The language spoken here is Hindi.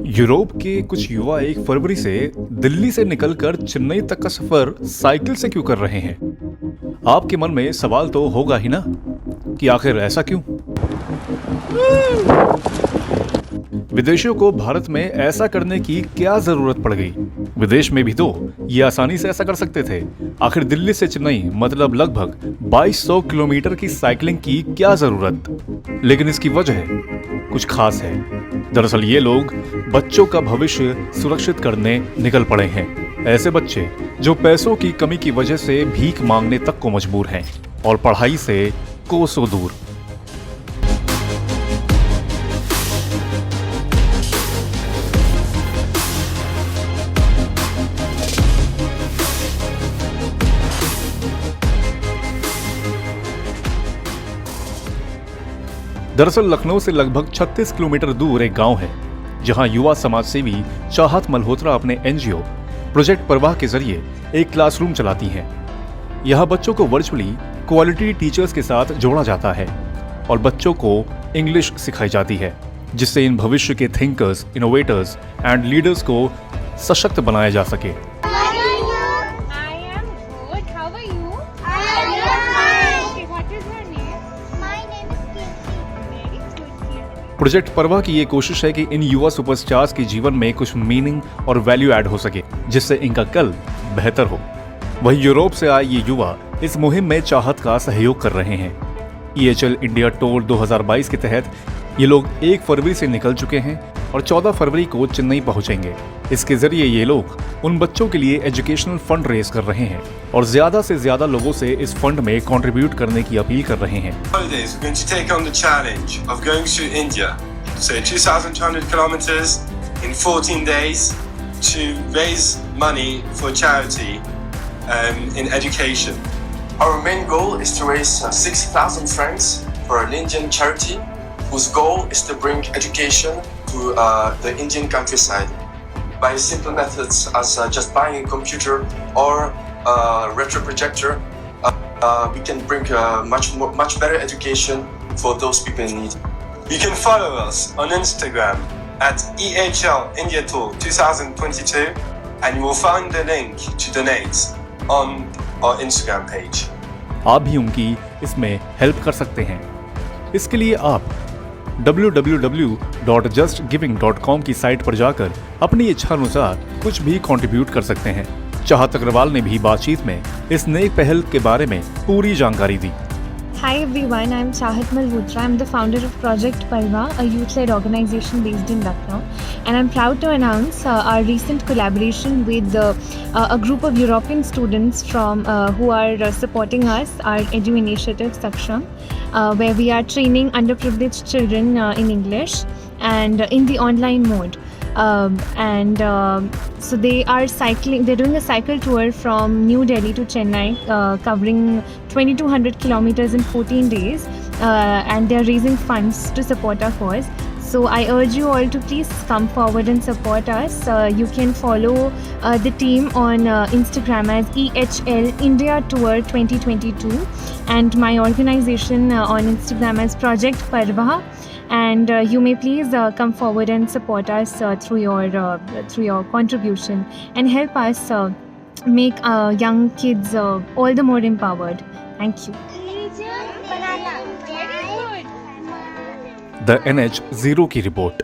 यूरोप के कुछ युवा 1 फरवरी से दिल्ली से निकलकर चेन्नई तक का सफर साइकिल से क्यों कर रहे हैं? आपके मन में सवाल तो होगा ही ना कि आखिर ऐसा क्यों? विदेशियों को भारत में ऐसा करने की क्या जरूरत पड़ गई? विदेश में भी तो ये आसानी से ऐसा कर सकते थे। आखिर दिल्ली से चेन्नई मतलब लगभग 2200 किलोमीटर की साइकिलिंग की क्या जरूरत? लेकिन इसकी वजह कुछ खास है। दरअसल ये लोग बच्चों का भविष्य सुरक्षित करने निकल पड़े हैं। ऐसे बच्चे जो पैसों की कमी की वजह से भीख मांगने तक को मजबूर हैं और पढ़ाई से कोसों दूर। दरअसल लखनऊ से लगभग 36 किलोमीटर दूर एक गांव है जहां युवा समाज सेवी चाहत मल्होत्रा अपने एनजीओ प्रोजेक्ट परवाह के जरिए एक क्लासरूम चलाती हैं। यहां बच्चों को वर्चुअली क्वालिटी टीचर्स के साथ जोड़ा जाता है और बच्चों को इंग्लिश सिखाई जाती है, जिससे इन भविष्य के थिंकर्स, इनोवेटर्स एंड लीडर्स को सशक्त बनाया जा सके। प्रोजेक्ट परवाह की ये कोशिश है कि इन युवा सुपरस्टार्स के जीवन में कुछ मीनिंग और वैल्यू ऐड हो सके, जिससे इनका कल बेहतर हो। वहीं यूरोप से आए ये युवा इस मुहिम में चाहत का सहयोग कर रहे हैं। EHL इंडिया टूर 2022 के तहत ये लोग 1 फरवरी से निकल चुके हैं और 14 फरवरी को चेन्नई पहुंचेंगे। इसके जरिए ये लोग उन बच्चों के लिए एजुकेशनल फंड रेज कर रहे हैं और ज्यादा से ज्यादा लोगों से इस फंड में कंट्रीब्यूट करने की अपील कर रहे हैं। So 2,200 kilometers in 14 days to raise money for charity in education. Our main goal is to raise 60,000 francs for an Indian charity whose goal is to bring education to the Indian countryside by simple methods as just buying a computer or a retro projector. We can bring much better education for those people in need. You can follow us on Instagram at EHL India Tour 2022 and you will find the link to donate on our Instagram page. आप भी उनकी इसमें हेल्प कर सकते हैं। इसके लिए आप www.justgiving.com की साइट पर जाकर अपनी इच्छानुसार कुछ भी कंट्रीब्यूट कर सकते हैं। चाहत अग्रवाल ने भी बातचीत में इस नई पहल के बारे में पूरी जानकारी दी। Hi everyone, I'm Chahat Malhotra. I'm the founder of Project Parva, a youth-led organization based in Lucknow, and I'm proud to announce our recent collaboration with a group of European students from who are supporting us, our Edu Initiative Saksham, where we are training underprivileged children in English and in the online mode. So they are cycling. They're doing a cycle tour from New Delhi to Chennai, covering 2,200 kilometers in 14 days, and they're raising funds to support our cause. So I urge you all to please come forward and support us. You can follow the team on Instagram as EHL India Tour 2022, and my organization on Instagram as Project Parva. And you may please come forward and support us through your contribution and help us make young kids all the more empowered. Thank you. The NH0 की रिपोर्ट।